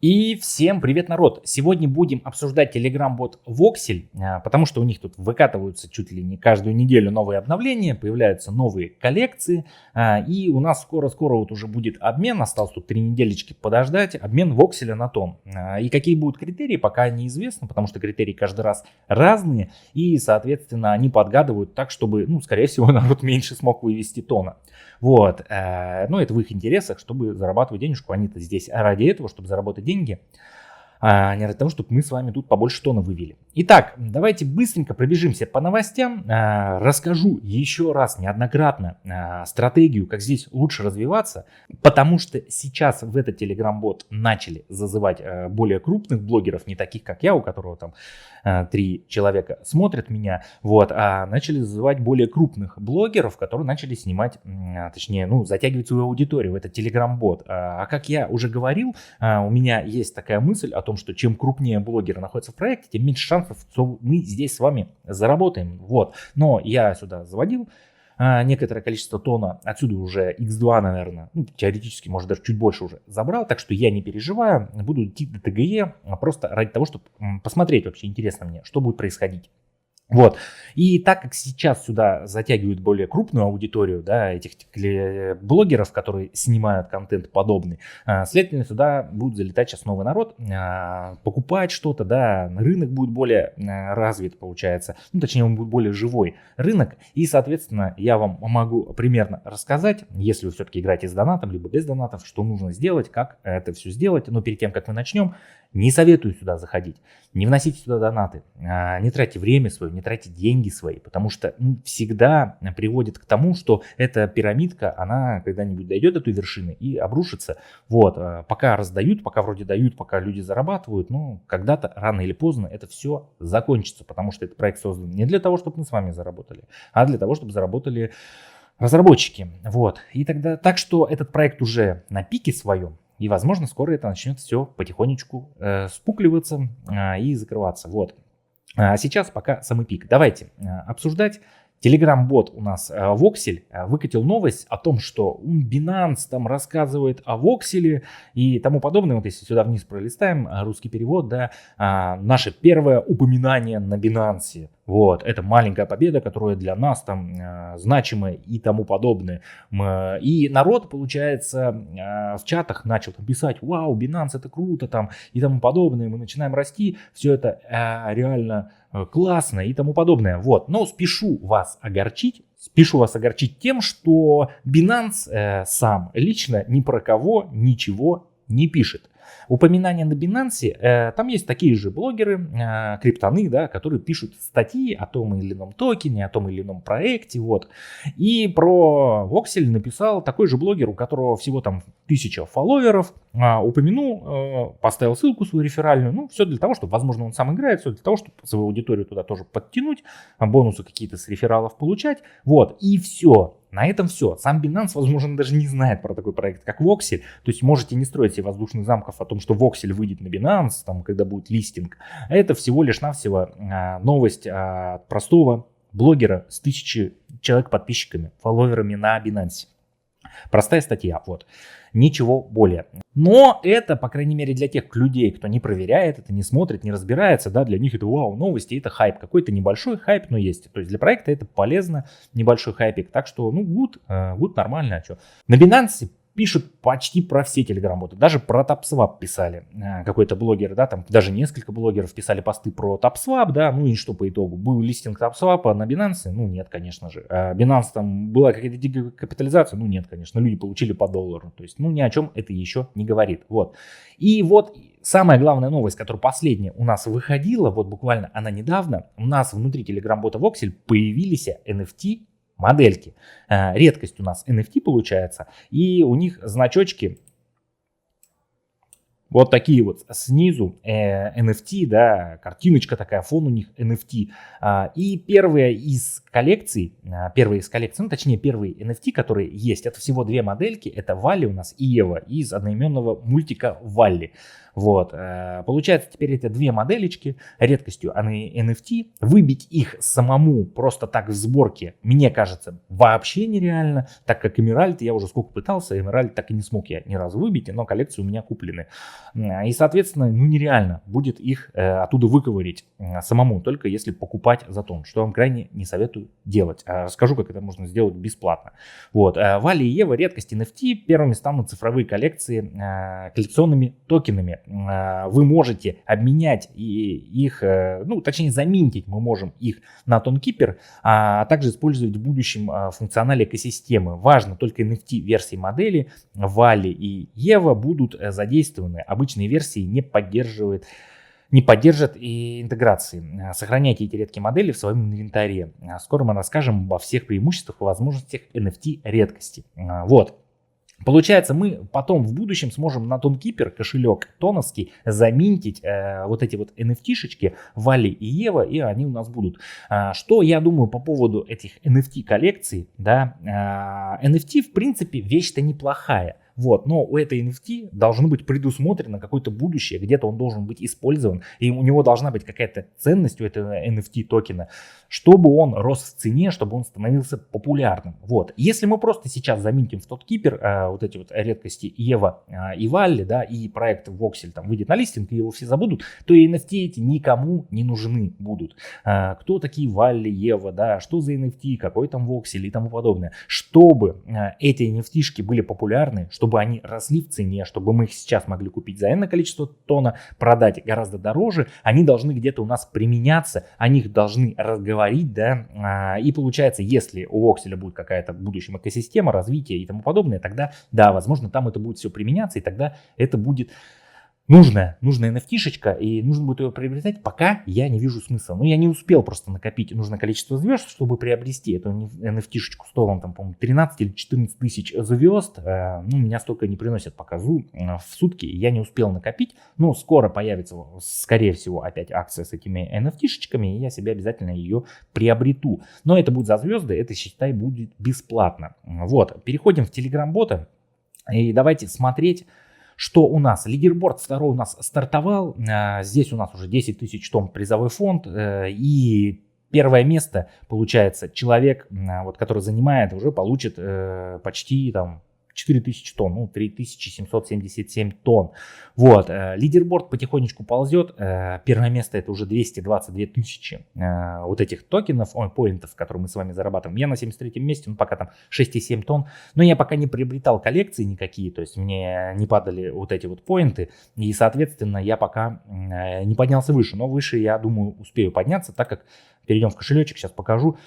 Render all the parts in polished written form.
И всем привет, народ! Сегодня будем обсуждать Telegram-бот Voxel, потому что у них тут выкатываются чуть ли не каждую неделю новые обновления, появляются новые коллекции, и у нас скоро вот уже будет обмен, осталось тут 3 недельки подождать, обмен Voxel на тон. И какие будут критерии, пока неизвестно, потому что критерии каждый раз разные, и, соответственно, они подгадывают так, чтобы, скорее всего, народ меньше смог вывести тона. Вот, но это в их интересах, чтобы зарабатывать денежку, они-то здесь ради этого, чтобы заработать деньги, а не ради того, чтобы мы с вами тут побольше тона вывели. Итак, давайте быстренько пробежимся по новостям, расскажу еще раз неоднократно стратегию, как здесь лучше развиваться, потому что сейчас в этот Telegram-бот начали зазывать более крупных блогеров, не таких, как я, у которого там 3 человека смотрят меня, вот, а начали зазывать более крупных блогеров, которые начали снимать, точнее, затягивать свою аудиторию в этот Telegram-бот. А как я уже говорил, у меня есть такая мысль о том, что чем крупнее блогеры находятся в проекте, тем меньше шансов, что мы здесь с вами заработаем. Вот. Но я сюда заводил некоторое количество тона, отсюда уже x2, наверное, теоретически, может, даже чуть больше уже забрал, так что я не переживаю, буду идти до ТГЕ просто ради того, чтобы посмотреть, вообще интересно мне, что будет происходить. Вот. И так как сейчас сюда затягивают более крупную аудиторию, да, этих блогеров, которые снимают контент подобный, следовательно, сюда будет залетать сейчас новый народ, покупать что-то, да, рынок будет более развит, получается, точнее, он будет более живой рынок, и, соответственно, я вам могу примерно рассказать, если вы все-таки играете с донатом, либо без донатов, что нужно сделать, как это все сделать, но перед тем, как мы начнем, не советую сюда заходить, не вносите сюда донаты, не тратьте время свое, не тратьте деньги свои, потому что всегда приводит к тому, что эта пирамидка, она когда-нибудь дойдет до той вершины и обрушится. Вот, пока раздают, пока вроде дают, пока люди зарабатывают, когда-то, рано или поздно это все закончится, потому что этот проект создан не для того, чтобы мы с вами заработали, а для того, чтобы заработали разработчики. Вот, и тогда, так что этот проект уже на пике своем, и, возможно, скоро это начнет все потихонечку спукливаться и закрываться. Вот. А сейчас пока самый пик. Давайте обсуждать. Telegram-бот у нас Voxel выкатил новость о том, что Binance там рассказывает о Voxel и тому подобное. Вот если сюда вниз пролистаем, русский перевод, да, наше первое упоминание на Binance. Вот, это маленькая победа, которая для нас там значимая и тому подобное. И народ, получается, в чатах начал там писать: вау, Binance это круто там и тому подобное. Мы начинаем расти, все это реально классно и тому подобное. Вот, но спешу вас огорчить тем, что Binance сам лично ни про кого ничего не пишет. Упоминания на Binance, там есть такие же блогеры, криптоны, да, которые пишут статьи о том или ином токене, о том или ином проекте, вот. И про Voxel написал такой же блогер, у которого всего там 1000 фолловеров, упомянул, поставил ссылку свою реферальную, все для того, чтобы, возможно, он сам играет, все для того, чтобы свою аудиторию туда тоже подтянуть, бонусы какие-то с рефералов получать, вот, и все. На этом все. Сам Binance, возможно, даже не знает про такой проект, как Voxel. То есть можете не строить себе воздушных замков о том, что Voxel выйдет на Binance, там, когда будет листинг. Это всего лишь навсего новость от простого блогера с 1000 человек подписчиками, фолловерами на Binance. Простая статья, вот. Ничего более. Но это, по крайней мере, для тех людей, кто не проверяет это, не смотрит, не разбирается, да, для них это вау, новости, это хайп. Какой-то небольшой хайп, но есть. То есть для проекта это полезно, небольшой хайпик. Так что, good нормально, а что. На Binance пишут почти про все телеграм-боты, даже про TapSwap писали какой-то блогер, да, там даже несколько блогеров писали посты про TapSwap, да, и что по итогу, был листинг TapSwap на Binance? Нет, конечно же. Binance там была какая-то дикая капитализация? Нет, конечно, люди получили по $1, то есть, ни о чем это еще не говорит, вот. И вот самая главная новость, которая последняя у нас выходила, вот буквально она недавно, у нас внутри телеграм-бота Voxel появились NFT модельки. Редкость у нас NFT получается, и у них значочки вот такие вот снизу NFT, да, картиночка такая, фон у них NFT. И первые из коллекций, точнее первые NFT, которые есть, это всего 2 модельки, это Валли у нас и Ева из одноименного мультика Валли. Вот, получается теперь это 2 моделечки, редкостью они NFT, выбить их самому просто так в сборке, мне кажется, вообще нереально, так как Эмеральд, я уже сколько пытался, Эмеральд так и не смог я ни разу выбить, но коллекции у меня куплены. И, соответственно, ну нереально будет их оттуда выковырить самому, только если покупать Затон, что я вам крайне не советую делать. Расскажу, как это можно сделать бесплатно. Вот. Валли и Ева, редкость NFT, первыми станут цифровые коллекции коллекционными токенами. Вы можете обменять их, ну точнее заминтить мы можем их на TonKeeper, а также использовать в будущем функционале экосистемы. Важно, только NFT-версии модели Валли и Ева будут задействованы. Обычные версии не поддержат и интеграции. Сохраняйте эти редкие модели в своем инвентаре. Скоро мы расскажем обо всех преимуществах и возможностях NFT редкости. Вот. Получается, мы потом в будущем сможем на TonKeeper кошелек тоновский заминтить вот эти вот NFT-шечки Валли и Ева, и они у нас будут. Что я думаю по поводу этих NFT-коллекций? Да? NFT, в принципе, вещь-то неплохая. Вот, но у этой NFT должно быть предусмотрено какое-то будущее, где-то он должен быть использован, и у него должна быть какая-то ценность у этого NFT токена, чтобы он рос в цене, чтобы он становился популярным. Вот, если мы просто сейчас заминтим в TonKeeper вот эти вот редкости Ева и Валли, да, и проект Voxel там выйдет на листинг, и его все забудут, то и NFT эти никому не нужны будут. Кто такие Валли, Ева, да, что за NFT, какой там Voxel и тому подобное. Чтобы эти NFT-шки были популярны, чтобы они росли в цене, чтобы мы их сейчас могли купить за энное количество тонна, продать гораздо дороже, они должны где-то у нас применяться, о них должны разговорить, да, и получается, если у Voxel будет какая-то в будущем экосистема, развитие и тому подобное, тогда, да, возможно, там это будет все применяться, и тогда это будет нужная NFT-шечка, и нужно будет ее приобретать, пока я не вижу смысла. Ну, я не успел просто накопить нужное количество звезд, чтобы приобрести эту NFT-шечку. Стоил он там, по-моему, 13 или 14 тысяч звезд. Ну, меня столько не приносят пока в сутки, я не успел накопить. Но скоро появится, скорее всего, опять акция с этими NFT-шечками, и я себе обязательно ее приобрету. Но это будет за звезды, это, считай, будет бесплатно. Вот, переходим в Telegram-бота, и давайте смотреть, что у нас. Лидерборд второй у нас стартовал. Здесь у нас уже 10 тысяч тонн призовой фонд. И первое место, получается, человек, вот, который занимает, уже получит почти там 4000 тонн, ну 3777 тонн. Вот, лидерборд потихонечку ползет. Первое место это уже 222 тысячи вот этих токенов, поинтов, которые мы с вами зарабатываем. Я на 73-м месте, ну пока там 6,7 тонн. Но я пока не приобретал коллекции никакие, то есть мне не падали вот эти вот поинты. И, соответственно, я пока не поднялся выше. Но выше, я думаю, успею подняться, так как перейдем в кошелечек, сейчас покажу.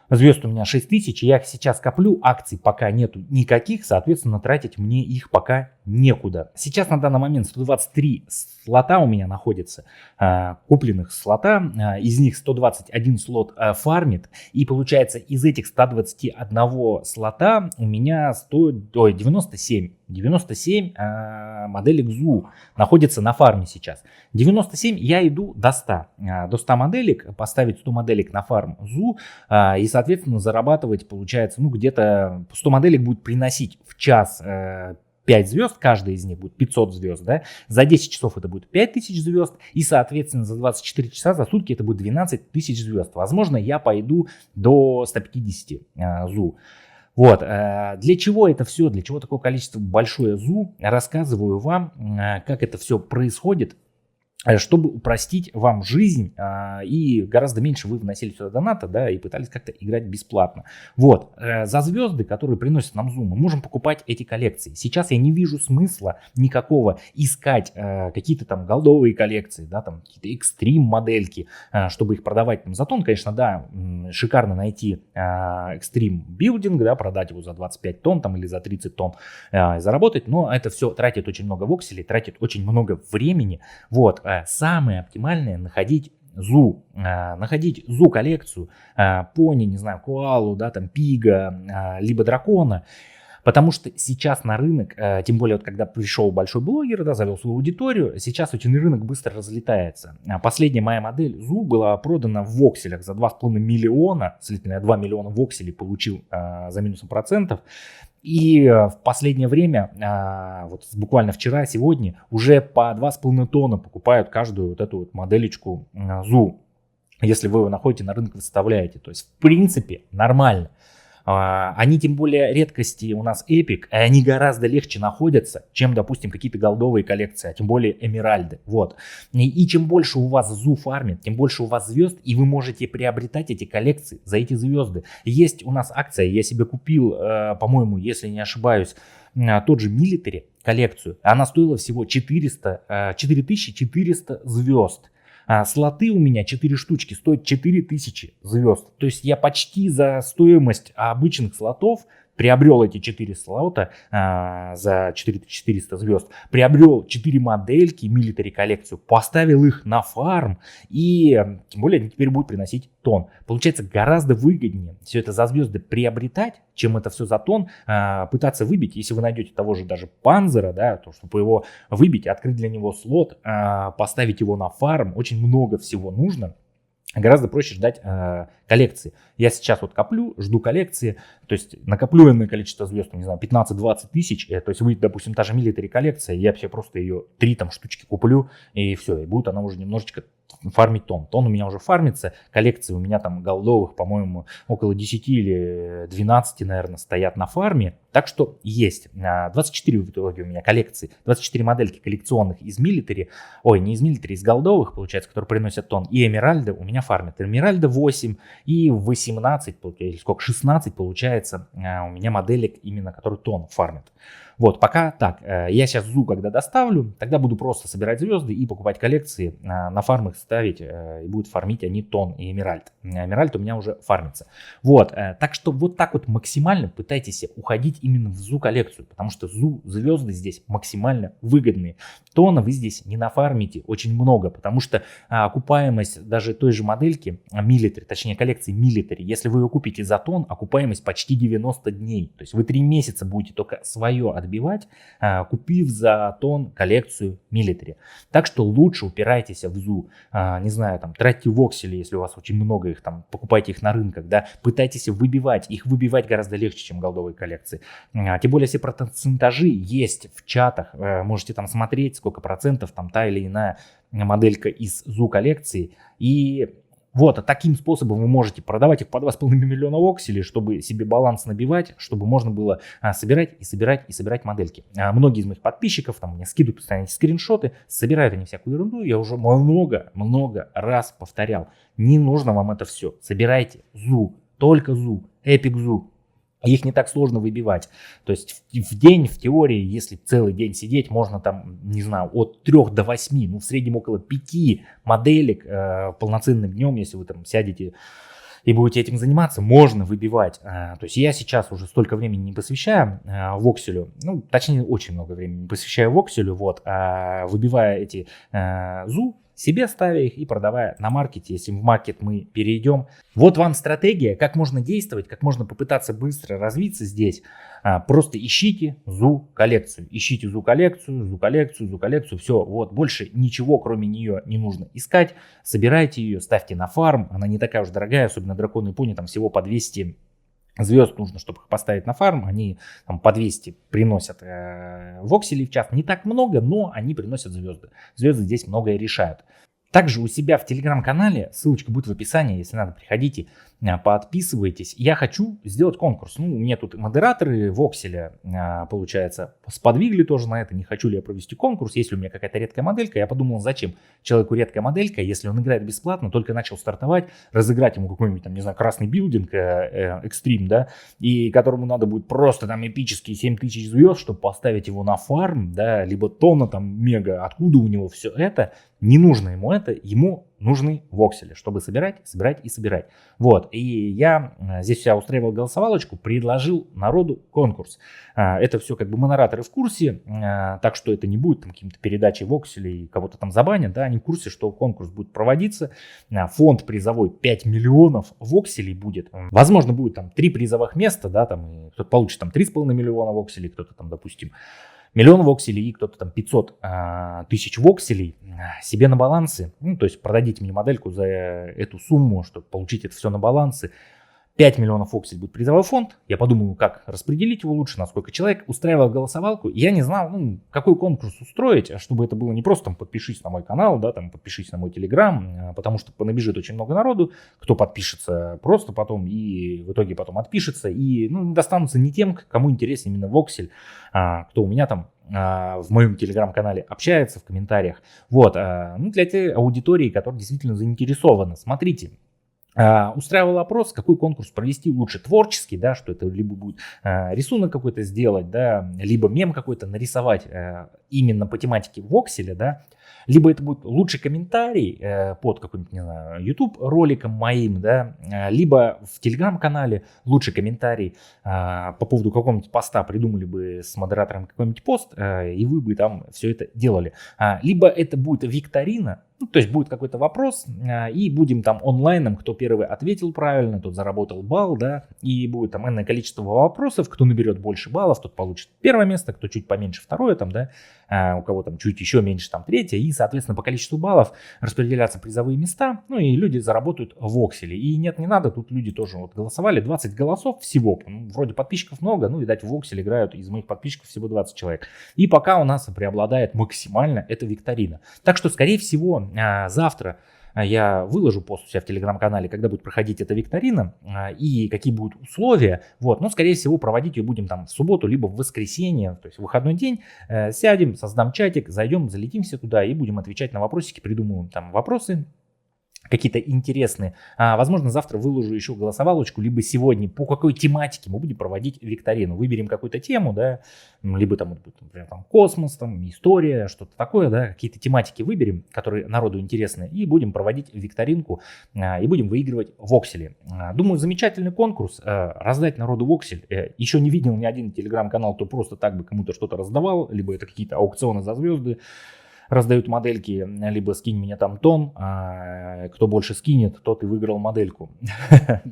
Звезд у меня 6000, я их сейчас коплю, акций пока нету никаких, соответственно, тратить мне их пока некуда. Сейчас на данный момент 123 слота у меня находится, купленных слота, из них 121 слот фармит, и получается из этих 121 слота у меня 97 моделек ЗУ находится на фарме сейчас. 97 я иду до 100. До 100 моделек, поставить 100 моделек на фарм ЗУ и, соответственно, зарабатывать, получается, ну где-то 100 моделек будет приносить в час 5 звезд, каждая из них будет 500 звезд, да, за 10 часов это будет 5000 звезд, и, соответственно, за 24 часа, за сутки это будет 12 тысяч звезд. Возможно, я пойду до 150 ЗУ. Вот, для чего это все, для чего такое количество большое ЗУ, рассказываю вам, как это все происходит, чтобы упростить вам жизнь, и гораздо меньше вы вносили сюда доната, да, и пытались как-то играть бесплатно. Вот, за звезды, которые приносят нам ЗУ, мы можем покупать эти коллекции. Сейчас я не вижу смысла никакого искать какие-то там голдовые коллекции, да, там какие-то экстрим модельки, чтобы их продавать там за тонн. Конечно, да, шикарно найти экстрим билдинг, да, продать его за 25 тонн там или за 30 тонн и заработать, но это все тратит очень много вокселей, тратит очень много времени. Вот, самое оптимальное находить ЗУ коллекцию, пони, не знаю, коалу, да, там пига, либо дракона. Потому что сейчас на рынок, тем более вот когда пришел большой блогер, да, завел свою аудиторию, сейчас очень рынок быстро разлетается. Последняя моя модель ЗУ была продана в вокселях за 2,5 миллиона, следовательно, я 2 миллиона вокселей получил за минусом процентов. И в последнее время, вот буквально вчера, сегодня, уже по 2,5 тонны покупают каждую вот эту вот моделечку ЗУ, если вы его находите на рынке, выставляете. То есть, в принципе, нормально. Они тем более редкости у нас Epic, и они гораздо легче находятся, чем, допустим, какие-то голдовые коллекции, а тем более Эмеральды. Вот. И чем больше у вас ЗУ фармит, тем больше у вас звезд, и вы можете приобретать эти коллекции за эти звезды. Есть у нас акция, я себе купил, по-моему, если не ошибаюсь, тот же Military коллекцию. Она стоила всего 4400 звезд. Слоты у меня 4 штучки стоят 4000 звезд. То есть я почти за стоимость обычных слотов приобрел эти 4 слота за 4400 звезд, приобрел 4 модельки Military коллекцию, поставил их на фарм, и тем более они теперь будут приносить тон. Получается гораздо выгоднее все это за звезды приобретать, чем это все за тон пытаться выбить. Если вы найдете того же даже Панзера, да, то чтобы его выбить, открыть для него слот, поставить его на фарм, очень много всего нужно. Гораздо проще ждать коллекции. Я сейчас вот коплю, жду коллекции, то есть накоплю иное количество звезд, не знаю, 15-20 тысяч, то есть выйдет, допустим, та же Military коллекция, я вообще просто ее 3 там штучки куплю, и все, и будет она уже немножечко фармить тон. Тон у меня уже фармится, коллекции у меня там голдовых, по-моему, около 10 или 12, наверное, стоят на фарме, так что есть. 24 в итоге у меня коллекции, 24 модельки коллекционных из Military, не из Military, из голдовых, получается, которые приносят тон, и Эмеральда у меня фармят. Эмеральда 8 и 18, или сколько, 16 получается у меня моделек именно, который тон фармит. Вот, пока так. Я сейчас ЗУ, когда доставлю, тогда буду просто собирать звезды и покупать коллекции, на фарм их ставить, и будут фармить они тон и Эмеральд. Эмеральд у меня уже фармится. Вот, так что вот так вот максимально пытайтесь уходить именно в ЗУ коллекцию, потому что ЗУ звезды здесь максимально выгодные. Тона вы здесь не нафармите очень много, потому что окупаемость даже той же модельки Military, точнее коллекции Military, если вы ее купите за тон, окупаемость почти 90 дней. То есть вы 3 месяца будете только свое отбивать, купив за тон коллекцию Military. Так что лучше упирайтесь в ЗУ, не знаю, там, тратьте воксели, если у вас очень много их, там, покупайте их на рынках, да, пытайтесь выбивать, их выбивать гораздо легче, чем голдовые коллекции. Тем более, все процентажи есть в чатах, можете там смотреть, сколько процентов там та или иная моделька из ЗУ коллекции, и вот, таким способом вы можете продавать их по 2,5 миллиона вокселей, чтобы себе баланс набивать, чтобы можно было собирать и собирать модельки. Многие из моих подписчиков там мне скидывают постоянно скриншоты, собирают они всякую ерунду. Я уже много раз повторял. Не нужно вам это все. Собирайте ЗУ, только ЗУ, Epic ЗУ. Их не так сложно выбивать. То есть в день, в теории, если целый день сидеть, можно там, не знаю, от 3 до 8, ну в среднем около 5 моделек полноценным днем, если вы там сядете и будете этим заниматься, можно выбивать. То есть я сейчас уже столько времени не посвящаю вокселю, ну точнее очень много времени не посвящаю вокселю, вот, выбивая эти ЗУ, себе ставя их и продавая на маркете, если в маркет мы перейдем. Вот вам стратегия, как можно действовать, как можно попытаться быстро развиться здесь. Просто ищите ЗУ коллекцию, ищите ЗУ коллекцию, все, вот, больше ничего кроме нее не нужно искать. Собирайте ее, ставьте на фарм, она не такая уж дорогая, особенно драконы и пони, там всего по 200 звезд нужно, чтобы их поставить на фарм, они там по 200 приносят вокселей в час, не так много, но они приносят звезды. Звезды здесь многое решают. Также у себя в телеграм-канале, ссылочка будет в описании, если надо, приходите, подписывайтесь. Я хочу сделать конкурс. Ну, у меня тут модераторы вокселя, получается, сподвигли тоже на это. Не хочу ли я провести конкурс, если у меня какая-то редкая моделька. Я подумал, зачем человеку редкая моделька, если он играет бесплатно, только начал стартовать, разыграть ему какой-нибудь, там, не знаю, красный билдинг, экстрим, да, и которому надо будет просто там эпические 7000 звезд, чтобы поставить его на фарм, да, либо тонна там мега, откуда у него все это. Не нужно ему это, ему нужны воксели, чтобы собирать. Вот, и я здесь вся устраивал голосовалочку, предложил народу конкурс. Это все как бы модераторы в курсе, так что это не будет там каким-то передачей вокселей, кого-то там забанят, да, они в курсе, что конкурс будет проводиться. Фонд призовой 5 миллионов вокселей будет. Возможно, будет там 3 призовых места, да, там, и кто-то получит там 3,5 миллиона вокселей, кто-то там, допустим, миллион вокселей и кто-то там 500 тысяч вокселей себе на балансы. Ну, то есть продадите мне модельку за эту сумму, чтобы получить это все на балансы. 5 миллионов воксель будет призовой фонд. Я подумаю, как распределить его лучше, на сколько человек. Устраивал голосовалку. Я не знал, какой конкурс устроить, чтобы это было не просто там подпишись на мой канал, да, там подпишись на мой телеграм, потому что набежит очень много народу, кто подпишется просто потом и в итоге потом отпишется. И достанутся не тем, кому интересен именно воксель, кто у меня там в моем телеграм-канале общается в комментариях. Вот, для той аудитории, которая действительно заинтересована. Смотрите. Устраивал опрос, какой конкурс провести лучше, творческий, да, что это либо будет рисунок какой-то сделать, да, либо мем какой-то нарисовать именно по тематике вокселя, да, либо это будет лучший комментарий под каким-нибудь, не знаю, YouTube роликом моим, да, либо в телеграм-канале лучший комментарий по поводу какого-нибудь поста придумали бы с модератором какой-нибудь пост, и вы бы там все это делали. Либо это будет викторина, то есть будет какой-то вопрос, и будем там онлайном, кто первый ответил правильно, тот заработал балл, да, и будет там энное количество вопросов, кто наберет больше баллов, тот получит первое место, кто чуть поменьше второе, там, да, у кого там чуть еще меньше, там, третье, и, соответственно, по количеству баллов распределятся призовые места, и люди заработают воксели. И нет, не надо, тут люди тоже вот голосовали, 20 голосов всего, вроде подписчиков много, видать, в воксель играют из моих подписчиков всего 20 человек. И пока у нас преобладает максимально эта викторина. Так что, скорее всего, завтра я выложу пост у себя в телеграм-канале, когда будет проходить эта викторина и какие будут условия. Вот. Но, скорее всего, проводить ее будем там в субботу, либо в воскресенье, то есть в выходной день. Сядем, создам чатик, зайдем, залетимся туда и будем отвечать на вопросики, придумаем там вопросы какие-то интересные. Возможно, завтра выложу еще голосовалочку, либо сегодня по какой тематике мы будем проводить викторину. Выберем какую-то тему, да, либо там, например, там космос, там история, что-то такое, да, какие-то тематики выберем, которые народу интересны, и будем проводить викторинку, и будем выигрывать воксели. Думаю, замечательный конкурс, раздать народу воксель. Еще не видел ни один телеграм-канал, кто просто так бы кому-то что-то раздавал, либо это какие-то аукционы за звезды, раздают модельки, либо скинь мне там тон, кто больше скинет, тот и выиграл модельку.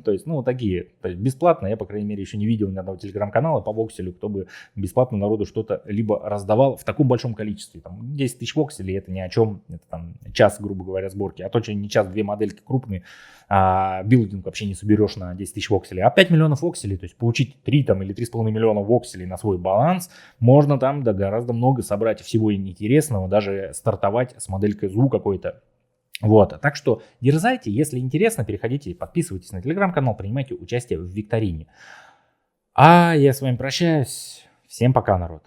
То есть, такие. То есть бесплатно, я, по крайней мере, еще не видел ни одного телеграм-канала по вокселю, кто бы бесплатно народу что-то либо раздавал в таком большом количестве. Там 10 тысяч вокселей, это ни о чем, это там час, грубо говоря, сборки. А точно не час, две модельки крупные, билдинг вообще не соберешь на 10 тысяч вокселей. А 5 миллионов вокселей, то есть получить 3 там, или 3,5 миллиона вокселей на свой баланс, можно там гораздо много собрать всего интересного, даже стартовать с моделькой ЗУ какой-то. Вот, так что дерзайте, если интересно, переходите, подписывайтесь на телеграм-канал, принимайте участие в викторине. А я с вами прощаюсь. Всем пока, народ.